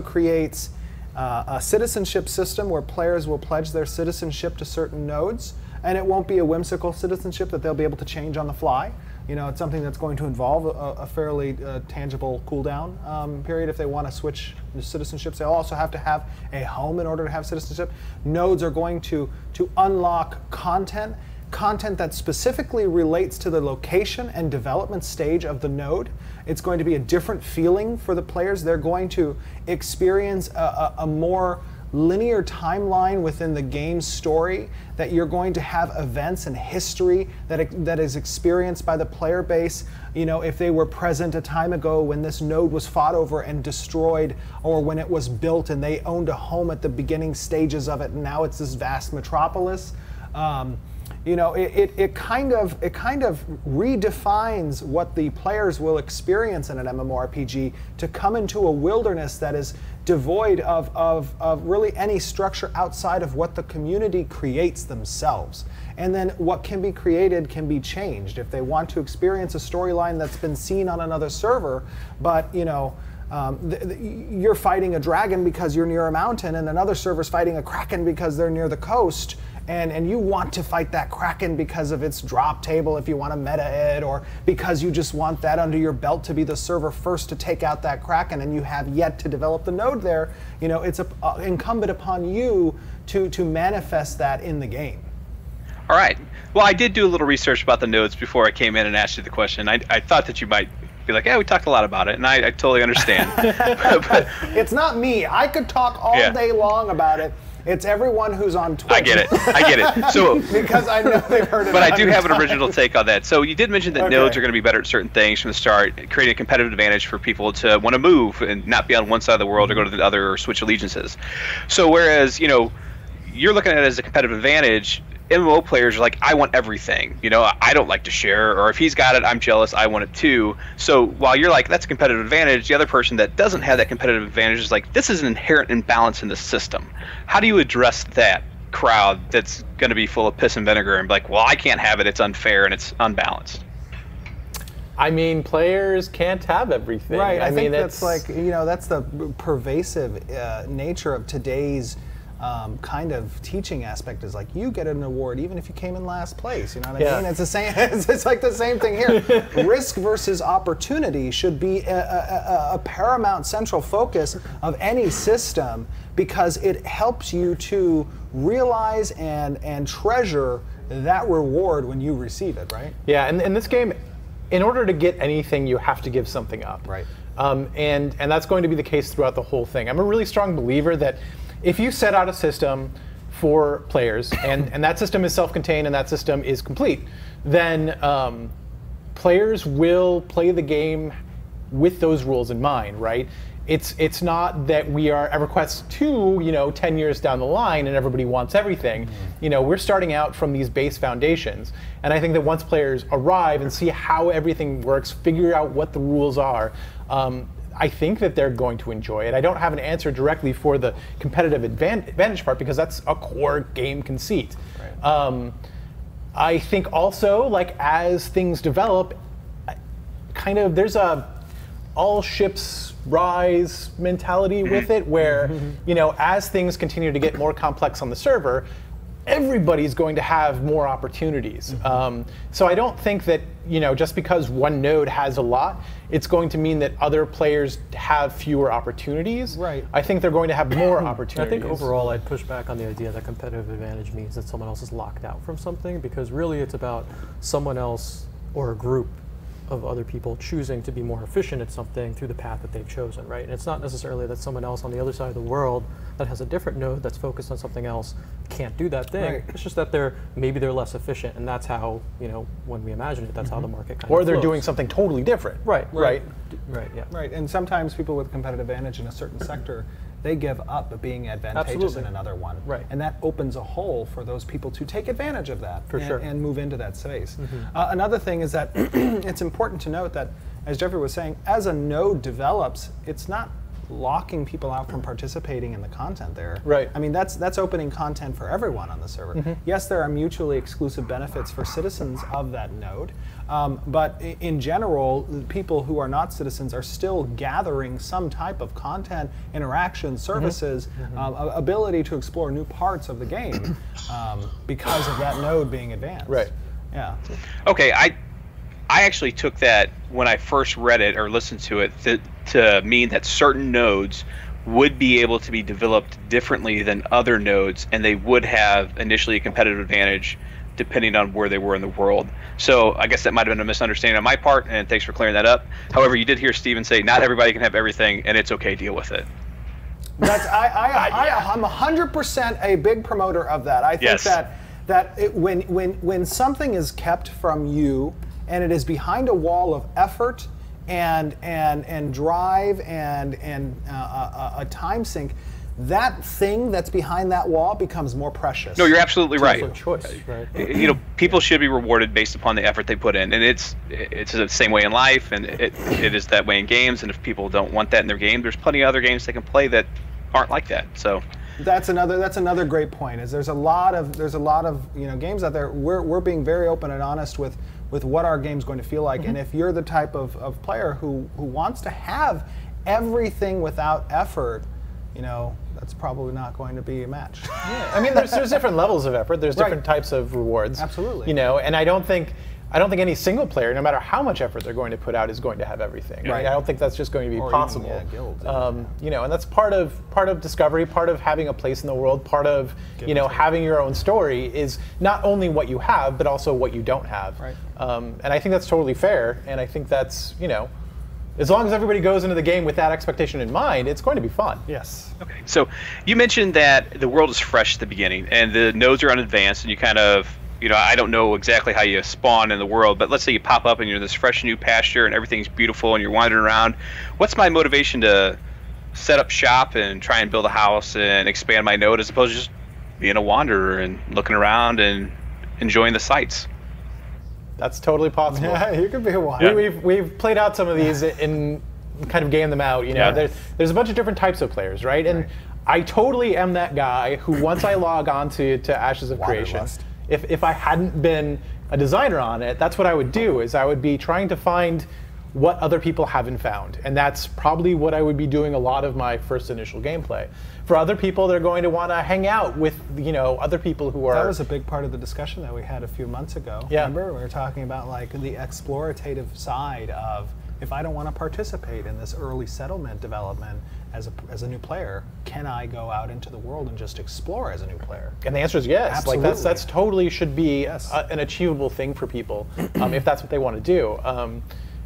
creates a citizenship system where players will pledge their citizenship to certain nodes, and it won't be a whimsical citizenship that they'll be able to change on the fly. You know, it's something that's going to involve a fairly tangible cooldown period if they want to switch citizenships. They'll also have to have a home in order to have citizenship. Nodes are going to unlock content that specifically relates to the location and development stage of the node. It's going to be a different feeling for the players. They're going to experience a more linear timeline within the game's story, that you're going to have events and history that is experienced by the player base. You know, if they were present a time ago when this node was fought over and destroyed, or when it was built and they owned a home at the beginning stages of it, and now it's this vast metropolis. You know, it kind of redefines what the players will experience in an MMORPG, to come into a wilderness that is devoid of really any structure outside of what the community creates themselves. And then what can be created can be changed. If they want to experience a storyline that's been seen on another server, but, you know, you're fighting a dragon because you're near a mountain, and another server's fighting a kraken because they're near the coast, and you want to fight that kraken because of its drop table if you want to meta it, or because you just want that under your belt to be the server first to take out that kraken, and you have yet to develop the node there. You know, it's incumbent upon you to manifest that in the game. All right. Well, I did do a little research about the nodes before I came in and asked you the question. I thought that you might be like, yeah, we talked a lot about it, and I totally understand. It's not me. I could talk all day long about it. It's everyone who's on Twitch. I get it. So because I know they've heard it. But I do have an original take on that. So you did mention that Okay. nodes are going to be better at certain things from the start, creating a competitive advantage for people to want to move and not be on one side of the world or go to the other or switch allegiances. So whereas, you're looking at it as a competitive advantage, MMO players are like, I want everything. I don't like to share, or if he's got it, I'm jealous, I want it too. So while you're like, that's a competitive advantage, the other person that doesn't have that competitive advantage is like, this is an inherent imbalance in the system. How do you address that crowd that's going to be full of piss and vinegar and be like, well, I can't have it, it's unfair and it's unbalanced? I mean, players can't have everything. Right. I think that's like, that's the pervasive nature of today's kind of teaching aspect is like, you get an award even if you came in last place. You know what I mean? It's the same. It's like the same thing here. Risk versus opportunity should be a paramount central focus of any system, because it helps you to realize and treasure that reward when you receive it. Right? Yeah. And in this game, in order to get anything, you have to give something up. Right. And that's going to be the case throughout the whole thing. I'm a really strong believer that if you set out a system for players and that system is self-contained and that system is complete, then players will play the game with those rules in mind, right? It's not that we are EverQuest 2, 10 years down the line and everybody wants everything. We're starting out from these base foundations. And I think that once players arrive and see how everything works, figure out what the rules are, I think that they're going to enjoy it. I don't have an answer directly for the competitive advantage part, because that's a core game conceit. Right. I think also, like, as things develop, kind of there's a all ships rise mentality with it, where as things continue to get more complex on the server, everybody's going to have more opportunities. So I don't think that just because one node has a lot, it's going to mean that other players have fewer opportunities. Right. I think they're going to have more opportunities. I think overall I'd push back on the idea that competitive advantage means that someone else is locked out from something, because really it's about someone else or a group of other people choosing to be more efficient at something through the path that they've chosen, right? And it's not necessarily that someone else on the other side of the world that has a different node that's focused on something else can't do that thing. Right. It's just that maybe they're less efficient, and that's how, when we imagine it, that's how the market kind of or they're flows. doing something totally different. Right. Right. Right, yeah. Right. And sometimes people with competitive advantage in a certain sector, they give up being advantageous Absolutely. in another one. Right. And that opens a hole for those people to take advantage of that and move into that space. Another thing is that it's important to note that, as Jeffrey was saying, as a node develops, it's not locking people out from participating in the content there. Right. I mean, that's opening content for everyone on the server. Yes, there are mutually exclusive benefits for citizens of that node, but in general, people who are not citizens are still gathering some type of content, interaction, services, ability to explore new parts of the game because of that node being advanced. Right. Yeah. Okay, I actually took that when I first read it or listened to it to mean that certain nodes would be able to be developed differently than other nodes, and they would have initially a competitive advantage depending on where they were in the world. So I guess that might have been a misunderstanding on my part, and thanks for clearing that up. However, you did hear Steven say not everybody can have everything, and it's okay, deal with it. That's I'm 100% a big promoter of that. I think when something is kept from you and it is behind a wall of effort and drive and a time sink, that thing that's behind that wall becomes more precious. No, you're absolutely right. Also choice, right? People should be rewarded based upon the effort they put in, and it's the same way in life, and it is that way in games. And if people don't want that in their game, there's plenty of other games they can play that aren't like that. So that's another great point. Is there's a lot of games out there. We're being very open and honest with what our game's going to feel like, and if you're the type of player who wants to have everything without effort, that's probably not going to be a match. Yeah. I mean, there's different levels of effort. There's different types of rewards. Absolutely. And I don't think any single player, no matter how much effort they're going to put out, is going to have everything. Right. I don't think that's just going to be possible. Even, guilds, and that's part of discovery, part of having a place in the world, part of having your own story is not only what you have, but also what you don't have. Right. And I think that's totally fair. And I think that's as long as everybody goes into the game with that expectation in mind, it's going to be fun. Yes. Okay, so you mentioned that the world is fresh at the beginning, and the nodes are unadvanced, and you kind of, I don't know exactly how you spawn in the world, but let's say you pop up and you're in this fresh new pasture and everything's beautiful and you're wandering around. What's my motivation to set up shop and try and build a house and expand my node as opposed to just being a wanderer and looking around and enjoying the sights? That's totally possible. Yeah, you could be a wanderer. We've played out some of these and kind of game them out. There's a bunch of different types of players, right? And I totally am that guy who, once I log on to Ashes of Creation, if I hadn't been a designer on it, that's what I would do, is I would be trying to find what other people haven't found. And that's probably what I would be doing a lot of my first initial gameplay. For other people, they're going to want to hang out with other people who are... That was a big part of the discussion that we had a few months ago. Yeah. Remember? We were talking about like the explorative side of, if I don't want to participate in this early settlement development as a new player, can I go out into the world and just explore as a new player? And the answer is yes. Absolutely. Like that's totally should be an achievable thing for people if that's what they want to do.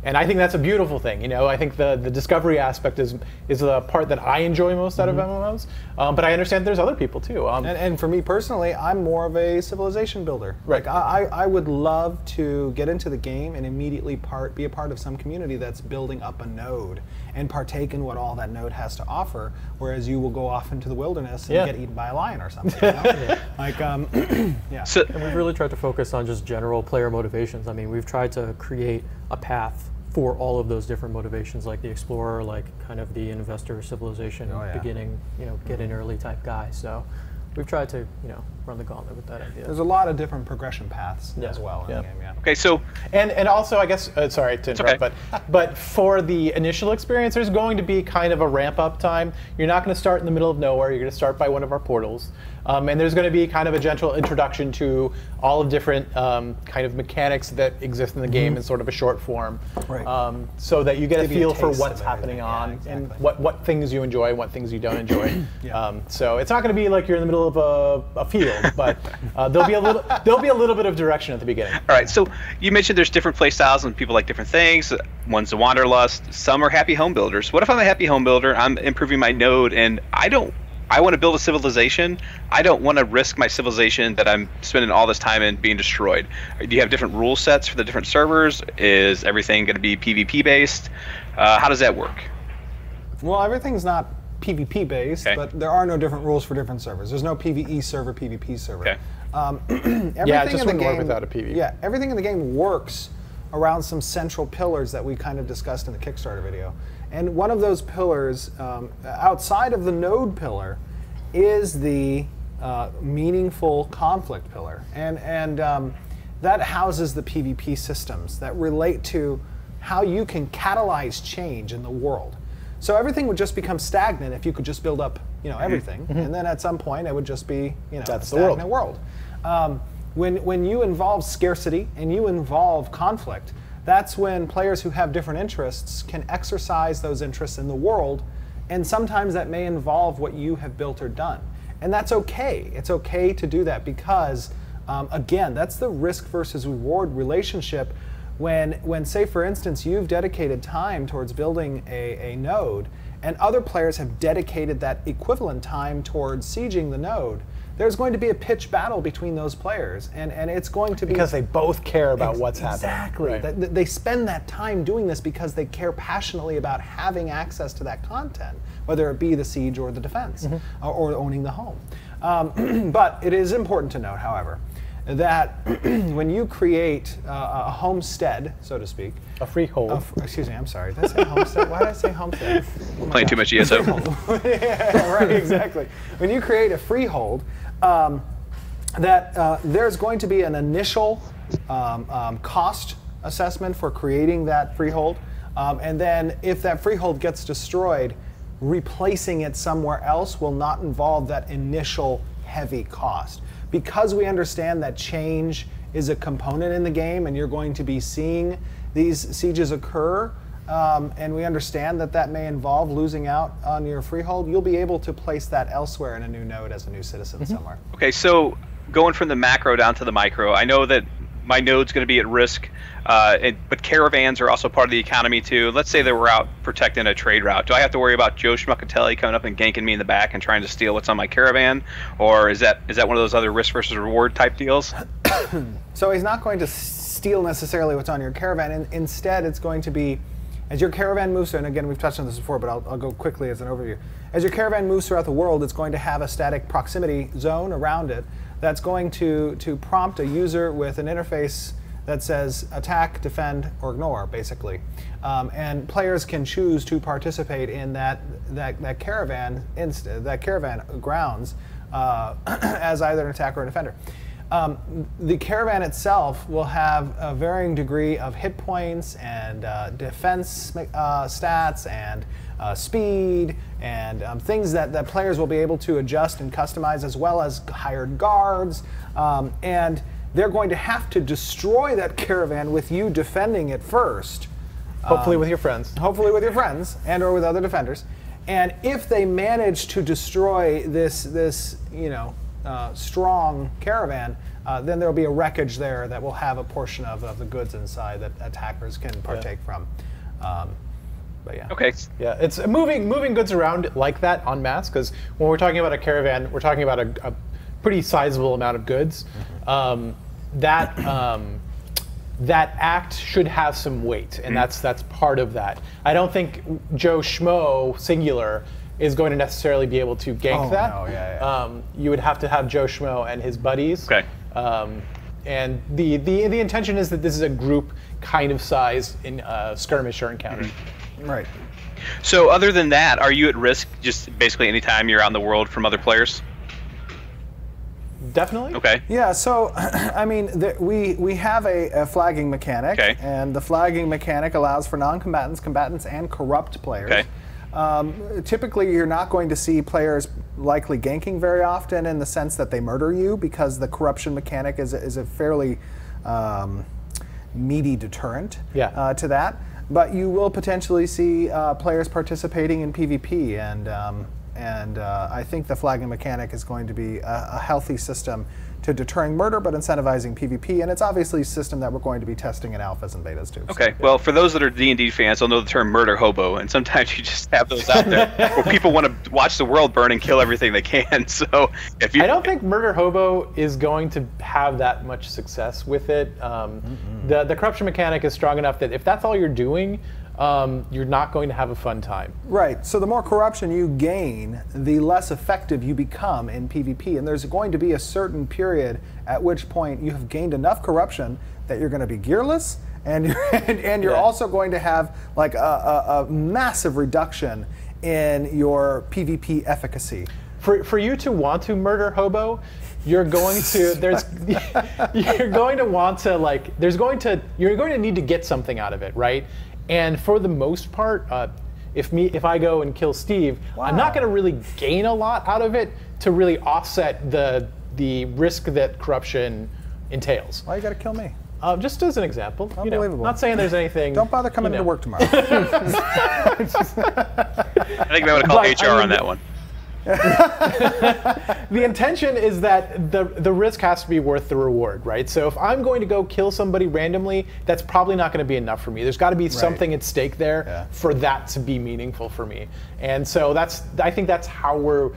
And I think that's a beautiful thing. I think the discovery aspect is the part that I enjoy most out of MMOs. But I understand there's other people too. And for me personally, I'm more of a civilization builder. Right. Like I would love to get into the game and immediately be a part of some community that's building up a node and partake in what all that node has to offer, whereas you will go off into the wilderness and get eaten by a lion or something. Like, yeah. So, and we've really tried to focus on just general player motivations. I mean, we've tried to create a path for all of those different motivations, like the explorer, like kind of the investor, civilization, beginning, get in early type guy. So we've tried to, run the gauntlet with that idea. There's a lot of different progression paths as well in the game. Yeah. Okay, so and also, I guess, sorry to interrupt, but for the initial experience, there's going to be kind of a ramp up time. You're not going to start in the middle of nowhere. You're going to start by one of our portals. And there's going to be kind of a gentle introduction to all of different kind of mechanics that exist in the game in sort of a short form, so that you get a feel for what's happening on and what things you enjoy and what things you don't enjoy. So it's not going to be like you're in the middle of a field, but there'll be a little bit of direction at the beginning. All right, so you mentioned there's different play styles and people like different things. One's a wanderlust, some are happy home builders. What if I'm a happy home builder, I'm improving my node, and I want to build a civilization. I don't want to risk my civilization that I'm spending all this time in being destroyed. Do you have different rule sets for the different servers? Is everything going to be PvP based? How does that work? Well, everything's not PvP based, but there are no different rules for different servers. There's no PvE server, PvP server. Okay. It just wouldn't work without a PvE. Yeah, everything in the game works around some central pillars that we kind of discussed in the Kickstarter video. And one of those pillars, outside of the node pillar, is the meaningful conflict pillar. And that houses the PvP systems that relate to how you can catalyze change in the world. So everything would just become stagnant if you could just build up, everything. And then at some point it would just be, a stagnant world. When you involve scarcity and you involve conflict, that's when players who have different interests can exercise those interests in the world, and sometimes that may involve what you have built or done. And that's okay. It's okay to do that because, again, that's the risk versus reward relationship. When say, for instance, you've dedicated time towards building a node, and other players have dedicated that equivalent time towards sieging the node, there's going to be a pitched battle between those players, and it's going to be... Because they both care about what's happening. Exactly. Right. They spend that time doing this because they care passionately about having access to that content, whether it be the siege or the defense, or owning the home. But it is important to note, however, that when you create a homestead, so to speak... A freehold. Excuse me, I'm sorry. Did I say homestead? Why did I say homestead? Playing too much ESO. Yeah, right, exactly. When you create a freehold, there's going to be an initial cost assessment for creating that freehold. And then if that freehold gets destroyed, replacing it somewhere else will not involve that initial heavy cost. Because we understand that change is a component in the game and you're going to be seeing these sieges occur, and we understand that may involve losing out on your freehold, you'll be able to place that elsewhere in a new node as a new citizen somewhere. Okay, so going from the macro down to the micro, I know that my node's going to be at risk, but caravans are also part of the economy too. Let's say that we're out protecting a trade route. Do I have to worry about Joe Schmuckatelli coming up and ganking me in the back and trying to steal what's on my caravan, or is that one of those other risk versus reward type deals? So he's not going to steal necessarily what's on your caravan, and instead it's going to be, as your caravan moves, and again we've touched on this before, but I'll go quickly as an overview. As your caravan moves throughout the world, it's going to have a static proximity zone around it that's going to prompt a user with an interface that says attack, defend, or ignore, basically. And players can choose to participate in that caravan grounds as either an attacker or a defender. The caravan itself will have a varying degree of hit points and defense stats and speed and things that players will be able to adjust and customize, as well as hired guards. And they're going to have to destroy that caravan with you defending it first. Hopefully with your friends. Hopefully with your friends and or with other defenders. And if they manage to destroy this strong caravan, then there'll be a wreckage there that will have a portion of the goods inside that attackers can partake from. But yeah. Okay. Yeah, it's moving goods around like that en masse, because when we're talking about a caravan, we're talking about a pretty sizable amount of goods. That act should have some weight, and that's part of that. I don't think Joe Schmo singular is going to necessarily be able to gank that. No, yeah. You would have to have Joe Schmo and his buddies. Okay. And the intention is that this is a group kind of size in skirmish or encounter. Right. So other than that, are you at risk just basically anytime you're out in the world from other players? Definitely. Okay. Yeah, so I mean, we have a flagging mechanic, okay, and the flagging mechanic allows for non-combatants, combatants, and corrupt players. Okay. Typically, you're not going to see players likely ganking very often in the sense that they murder you, because the corruption mechanic is a fairly meaty deterrent to that. But you will potentially see players participating in PvP, and I think the flagging mechanic is going to be a healthy system to deterring murder, but incentivizing PvP, and it's obviously a system that we're going to be testing in alphas and betas too. Okay, well, for those that are D&D fans, they'll know the term murder hobo, and sometimes you just have those out there where people want to watch the world burn and kill everything they can. So if you, I don't think murder hobo is going to have that much success with it. The corruption mechanic is strong enough that if that's all you're doing, you're not going to have a fun time. Right, so the more corruption you gain, the less effective you become in PvP, and there's going to be a certain period at which point you have gained enough corruption that you're going to be gearless, and you're also going to have like a massive reduction in your PvP efficacy. For you to want to murder hobo, you're going to you're going to need to get something out of it, right? And for the most part, if I go and kill Steve, I'm not going to really gain a lot out of it to really offset the risk that corruption entails. Why you got to kill me? Just as an example. Unbelievable. Not saying there's anything. Don't bother coming into work tomorrow. I think we want to call HR on that one. The intention is that the risk has to be worth the reward, right? So if I'm going to go kill somebody randomly, that's probably not going to be enough for me. There's got to be something at stake there for that to be meaningful for me. And so I think that's how we're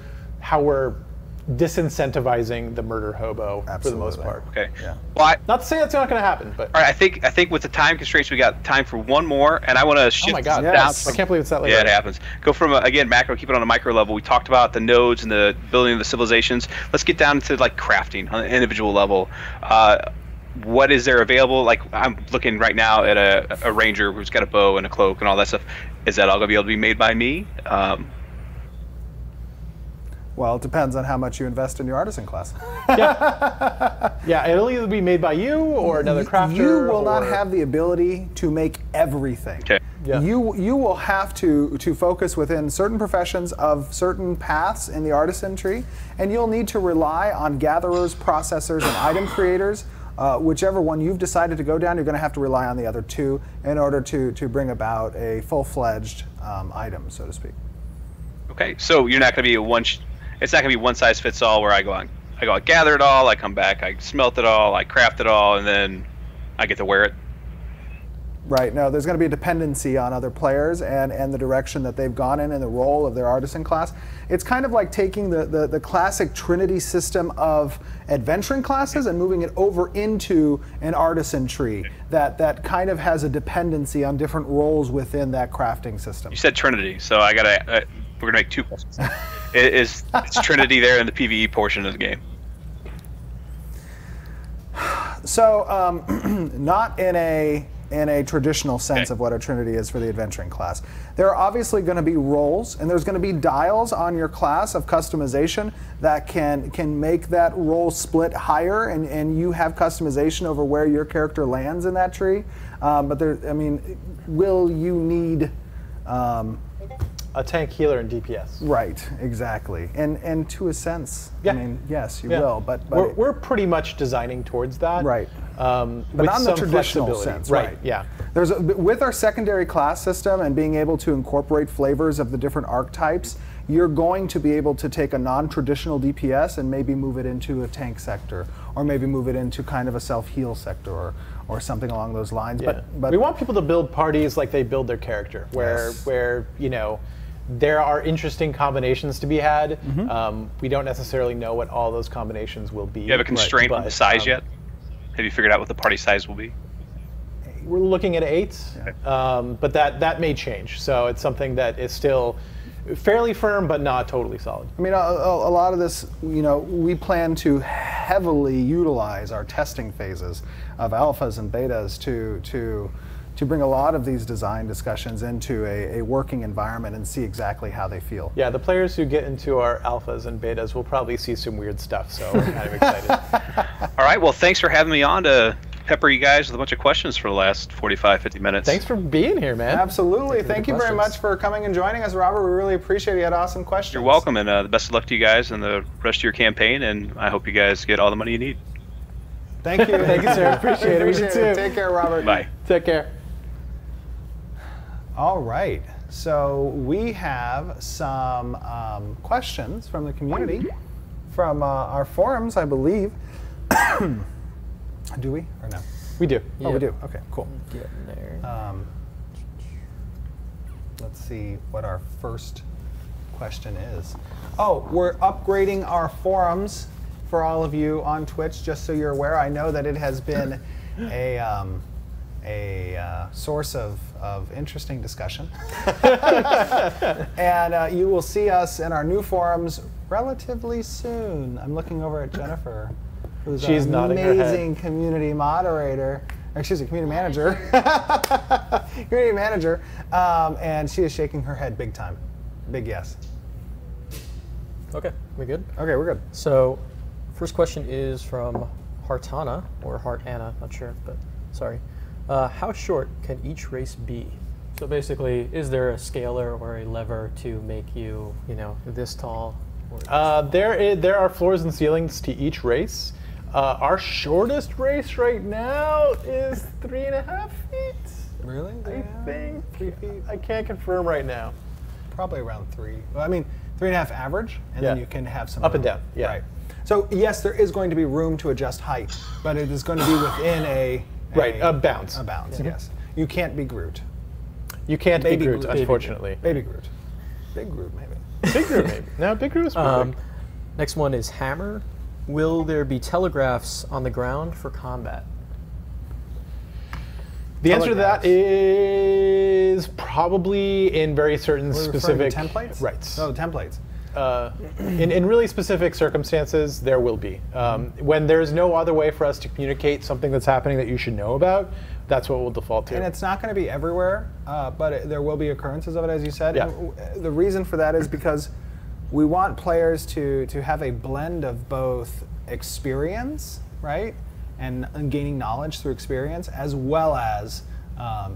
disincentivizing the murder hobo for the most part. Okay. Yeah. Well, not to say that's not going to happen, but all right. I think with the time constraints, we got time for one more, and I want to shift. Oh my God! Yes. I can't believe it's that late. Yeah, it happens. Go from again macro, keep it on a micro level. We talked about the nodes and the building of the civilizations. Let's get down to like crafting on an individual level. What is there available? Like I'm looking right now at a ranger who's got a bow and a cloak and all that stuff. Is that all going to be able to be made by me? Well, it depends on how much you invest in your artisan class. Yeah, it'll either be made by you or another crafter. You will not have the ability to make everything. Okay. Yeah. You will have to focus within certain professions of certain paths in the artisan tree, and you'll need to rely on gatherers, processors, and item creators. Whichever one you've decided to go down, you're going to have to rely on the other two in order to bring about a full-fledged item, so to speak. Okay, so you're not going to be it's not going to be one size fits all where I go out, gather it all, I come back, I smelt it all, I craft it all, and then I get to wear it. Right. No, there's going to be a dependency on other players and the direction that they've gone in and the role of their artisan class. It's kind of like taking the classic Trinity system of adventuring classes and moving it over into an artisan tree that kind of has a dependency on different roles within that crafting system. You said Trinity, so I gotta. We're gonna make two questions. Is Trinity there in the PvE portion of the game? So, not in a traditional sense of what a Trinity is for the adventuring class. There are obviously going to be roles, and there's going to be dials on your class of customization that can make that role split higher, and you have customization over where your character lands in that tree. But will you need a tank, healer, and DPS. Right, exactly. And to a sense, Yeah. I mean, yes, you will, but we're pretty much designing towards that. Right. But not in the traditional sense, right. Yeah. With our secondary class system and being able to incorporate flavors of the different archetypes, you're going to be able to take a non-traditional DPS and maybe move it into a tank sector, or maybe move it into kind of a self-heal sector, or something along those lines. Yeah. But we want people to build parties like they build their character, where you know, there are interesting combinations to be had. We don't necessarily know what all those combinations will be. You have a constraint on the size yet? Have you figured out what the party size will be? We're looking at 8, but that may change. So it's something that is still fairly firm, but not totally solid. I mean, a lot of this, you know, we plan to heavily utilize our testing phases of alphas and betas to bring a lot of these design discussions into a working environment and see exactly how they feel. Yeah, the players who get into our alphas and betas will probably see some weird stuff, so we're kind of excited. All right, well, thanks for having me on to pepper you guys with a bunch of questions for the last 45, 50 minutes. Thanks for being here, man. Absolutely. Thank you very much for coming and joining us, Robert. We really appreciate it. You had awesome questions. You're welcome, and the best of luck to you guys and the rest of your campaign, and I hope you guys get all the money you need. Thank you. Thank you, sir. Appreciate it. We do too. Take care, Robert. Bye. Take care. All right. So we have some questions from the community, from our forums, I believe. Do we or no? We do. Oh, we do. Okay, cool. Getting there. Let's see what our first question is. Oh, we're upgrading our forums for all of you on Twitch, just so you're aware. I know that it has been a source of interesting discussion. And you will see us in our new forums relatively soon. I'm looking over at Jennifer, who's She's an nodding her head. amazing community moderator. Excuse me, community manager. Community manager. And she is shaking her head big time. Big yes. Okay, we good? Okay, we're good. So, first question is from Hartana, or Hart Anna, not sure, but sorry. How short can each race be? So basically, is there a scaler or a lever to make you, you know, this tall? Or this tall? There are floors and ceilings to each race. Our shortest race right now is 3.5 feet. Really? I think 3 feet? I can't confirm right now. Probably around 3. Well, I mean, 3.5 average, and then Yeah. you can have some Up and room. down, yeah. Right. So yes, there is going to be room to adjust height, but it is going to be within a bounds. A bounds, yes. You can't be Groot. You can't Baby be Groot, Groot. unfortunately. Baby Groot. Big Groot, maybe. Big Groot, maybe. No, Big Groot is pretty big. Next one is Hammer. Will there be telegraphs on the ground for combat? The answer to that Telegraphs. is probably in very certain We're referring to specific templates? Right. Oh, templates. In really specific circumstances, there will be. When there's no other way for us to communicate something that's happening that you should know about, that's what we'll default to. And it's not going to be everywhere, but there will be occurrences of it, as you said. Yeah. The reason for that is because we want players to have a blend of both experience, right, and gaining knowledge through experience, as well as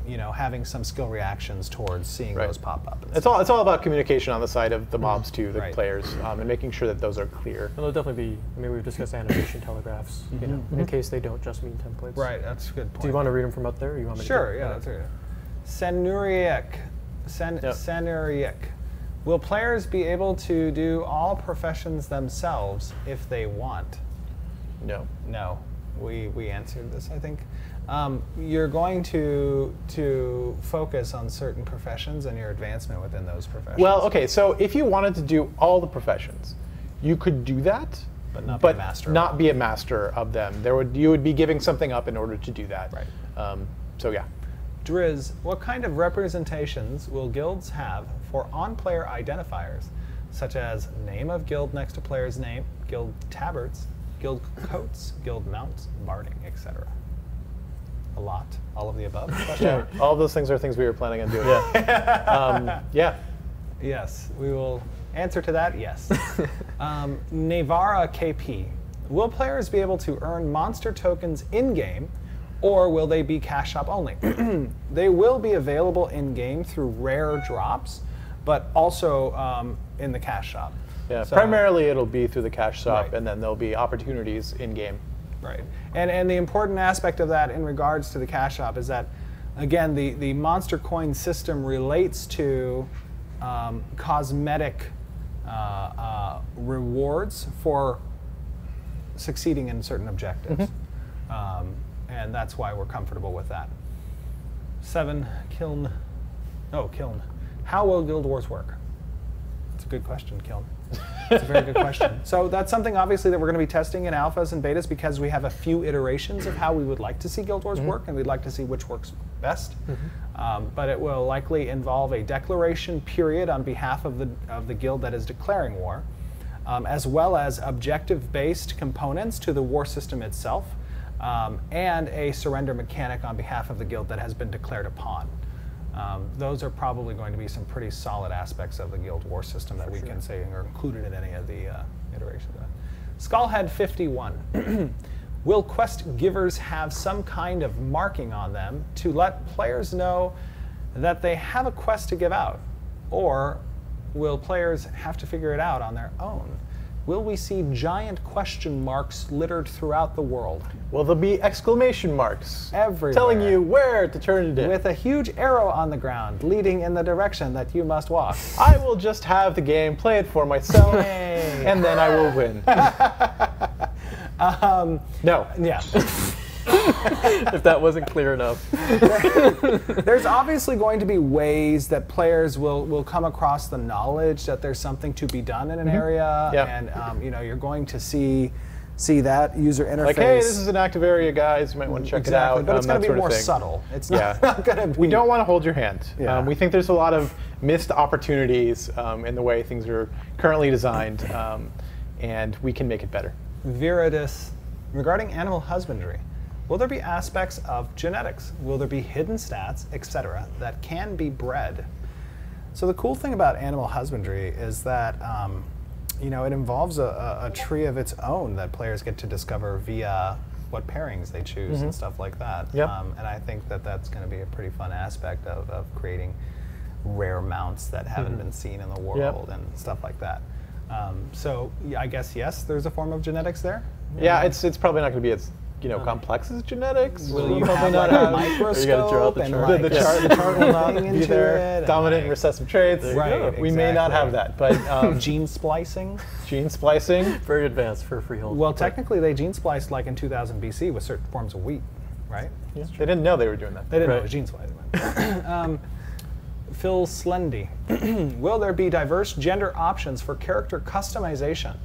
you know, having some skill reactions towards seeing Right. those pop up. It's all about communication on the side of the mobs to the Right. players, and making sure that those are clear. And there'll definitely be, I mean, we've discussed animation telegraphs, you know, in case they don't just mean templates. Right, that's a good point. Do you want to read them from up there, or you want me to? Sure, do it? yeah, that's right. Senuriek. Will players be able to do all professions themselves if they want? No. No. We answered this, I think. you're going to focus on certain professions and your advancement within those professions. Well, okay, so if you wanted to do all the professions, you could do that, but not be a master. Not be a master of them. You would be giving something up in order to do that. Right. So yeah. Driz, what kind of representations will guilds have for on-player identifiers, such as name of guild next to player's name, guild tabards, guild coats, guild mounts, barding, etc.? A lot. All of the above? Yeah, all of those things are things we were planning on doing. Yeah. Yeah. Yes, we will answer to that, yes. Navara KP. Will players be able to earn monster tokens in-game, or will they be cash shop only? They will be available in-game through rare drops, but also in the cash shop. Yeah, so, primarily it'll be through the cash shop, right. and then there'll be opportunities in-game. Right, and the important aspect of that in regards to the cash shop is that, again, the monster coin system relates to cosmetic rewards for succeeding in certain objectives. And that's why we're comfortable with that. 7, Kiln. Oh, Kiln. How will Guild Wars work? That's a good question, Kiln. It's a very good question. So that's something, obviously, that we're going to be testing in alphas and betas because we have a few iterations of how we would like to see Guild Wars work, and we'd like to see which works best. But it will likely involve a declaration period on behalf of the guild that is declaring war, as well as objective-based components to the war system itself, and a surrender mechanic on behalf of the guild that has been declared upon. Those are probably going to be some pretty solid aspects of the guild war system that we can say are included in any of the iterations. Skullhead 51. Will quest givers have some kind of marking on them to let players know that they have a quest to give out? Or will players have to figure it out on their own? Will we see giant question marks littered throughout the world? Will there be exclamation marks everywhere, telling you where to turn it in? With a huge arrow on the ground leading in the direction that you must walk. I will just have the game, play it for myself, and then I will win. No. Yeah. If that wasn't clear enough. There's obviously going to be ways that players will come across the knowledge that there's something to be done in an area, and you're going to see that user interface. Like, hey, this is an active area, guys. You might want to check it out. But it's going to be more thing. subtle. It's not going to be. We don't want to hold your hand. Yeah. We think there's a lot of missed opportunities in the way things are currently designed, and we can make it better. Viridis, regarding animal husbandry, will there be aspects of genetics? Will there be hidden stats, etc., that can be bred? So the cool thing about animal husbandry is that it involves a tree of its own that players get to discover via what pairings they choose and stuff like that. Yep. And I think that that's going to be a pretty fun aspect of creating rare mounts that haven't been seen in the world and stuff like that. So I guess, yes, there's a form of genetics there. Yeah, it's probably not going to be as complex as genetics. Will you have like a microscope and like the chart will not be there. Dominant and like, recessive traits. Right. We may not have that, but gene splicing. Gene splicing. Very advanced for freehold. Well, technically, they gene spliced like in 2000 BC with certain forms of wheat, right? Yeah. They didn't know they were doing that. They didn't know it was gene splicing. Phil Slendy. Will there be diverse gender options for character customization?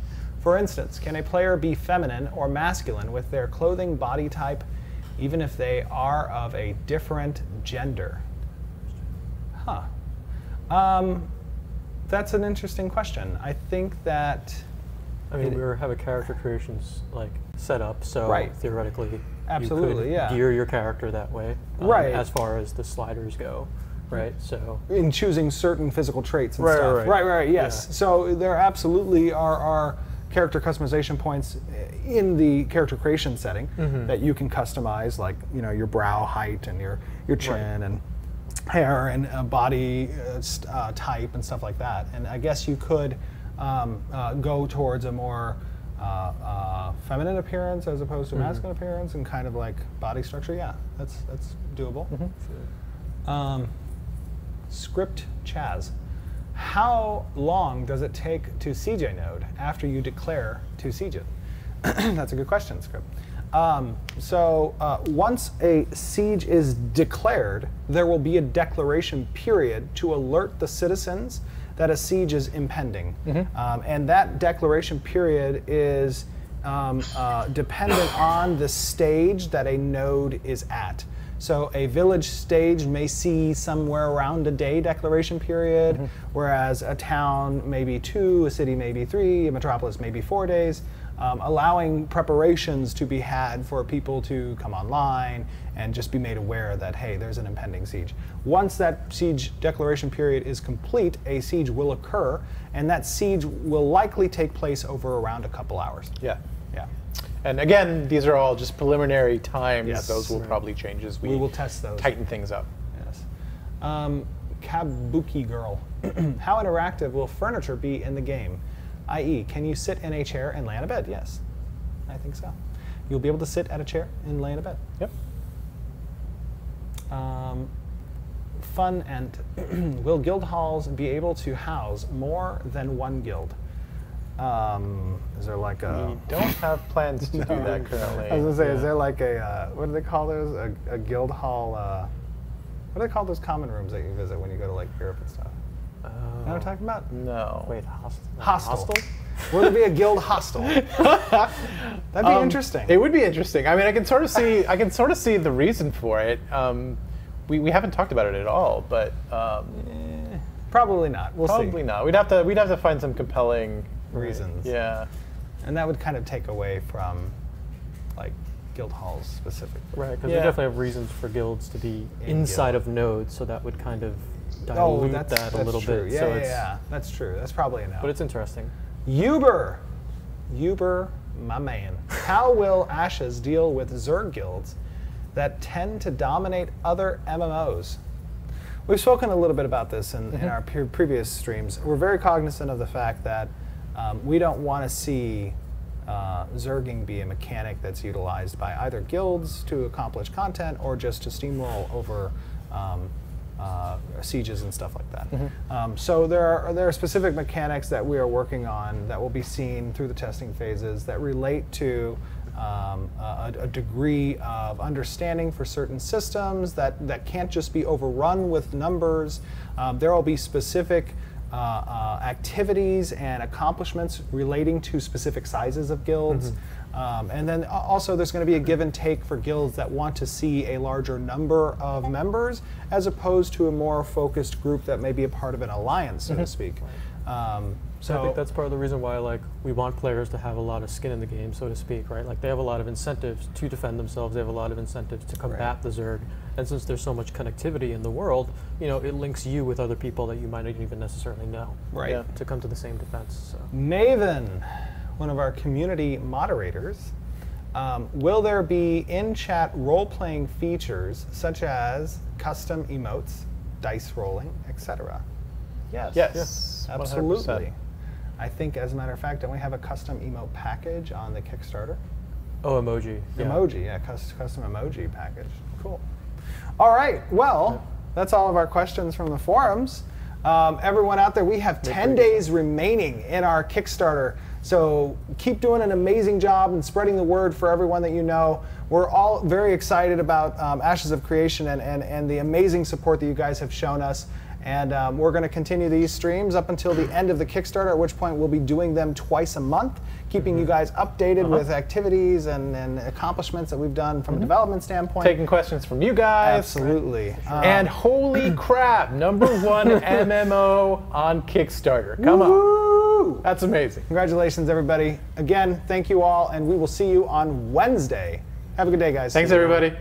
For instance, can a player be feminine or masculine with their clothing body type, even if they are of a different gender? Huh. That's an interesting question. I think that... I mean, we have a character creations set up, so theoretically absolutely, you could gear your character that way, as far as the sliders go. Right, so in choosing certain physical traits and stuff. Right, yes. Yeah. So there absolutely are character customization points in the character creation setting that you can customize, like your brow height and your chin and hair and body type and stuff like that. And I guess you could go towards a more feminine appearance as opposed to masculine appearance and kind of like body structure. Yeah, that's doable. Script Chaz. How long does it take to CJ node after you declare to siege it? That's a good question, Script. Once a siege is declared, there will be a declaration period to alert the citizens that a siege is impending. And that declaration period is dependent on the stage that a node is at. So a village stage may see somewhere around a day declaration period, whereas a town maybe 2, a city maybe 3, a metropolis maybe 4 days, allowing preparations to be had for people to come online and just be made aware that, hey, there's an impending siege. Once that siege declaration period is complete, a siege will occur, and that siege will likely take place over around a couple hours. Yeah. Yeah. And again, these are all just preliminary times. Yes. Those will probably change as we will test those. Tighten things up. Yes. Kabuki Girl. How interactive will furniture be in the game? I.e., can you sit in a chair and lay on a bed? Yes, I think so. You'll be able to sit at a chair and lay in a bed. Yep. Fun and will guild halls be able to house more than one guild? Is there like a... We don't have plans to do that currently. I was going to say, is there like a, what do they call those? A guild hall, what do they call those common rooms that you visit when you go to like Europe and stuff? You know what I'm talking about? No. Wait, hostel? Hostel. Will there be a guild hostel? That'd be interesting. It would be interesting. I mean, I can sort of see. I can sort of see the reason for it. We haven't talked about it at all, but probably not. We'll see. Probably not. We'd have to find some compelling reasons. Yeah. And that would kind of take away from like guild halls specifically. Right, because we definitely have reasons for guilds to be inside of nodes, so that would kind of dilute that a little true. bit. Yeah, So yeah, that's true. That's probably enough. But it's interesting. Uber, my man. How will Ashes deal with Zerg guilds that tend to dominate other MMOs? We've spoken a little bit about this in our previous streams. We're very cognizant of the fact that we don't want to see Zerging be a mechanic that's utilized by either guilds to accomplish content or just to steamroll over sieges and stuff like that. So there are specific mechanics that we are working on that will be seen through the testing phases that relate to a degree of understanding for certain systems that can't just be overrun with numbers. There will be specific activities and accomplishments relating to specific sizes of guilds. And then also there's going to be a give and take for guilds that want to see a larger number of members as opposed to a more focused group that may be a part of an alliance, so to speak. So I think that's part of the reason why we want players to have a lot of skin in the game, so to speak, right? Like they have a lot of incentives to defend themselves, they have a lot of incentives to combat the Zerg. And since there's so much connectivity in the world, it links you with other people that you might not even necessarily know. Right. To come to the same defense. So. Maven, one of our community moderators, will there be in-chat role-playing features such as custom emotes, dice rolling, etc.? Yes. Yes. Absolutely. 100%. I think, as a matter of fact, don't we have a custom emote package on the Kickstarter? Oh, emoji. Emoji, yeah, custom emoji package. Cool. All right, well, that's all of our questions from the forums. Everyone out there, we have 10 days remaining in our Kickstarter. So keep doing an amazing job and spreading the word for everyone that you know. We're all very excited about Ashes of Creation and the amazing support that you guys have shown us. And we're going to continue these streams up until the end of the Kickstarter, at which point we'll be doing them twice a month, keeping you guys updated with activities and accomplishments that we've done from a development standpoint. Taking questions from you guys. Absolutely. And holy crap, #1 MMO on Kickstarter. Come on. That's amazing. Congratulations, everybody. Again, thank you all, and we will see you on Wednesday. Have a good day, guys. Thanks, everybody.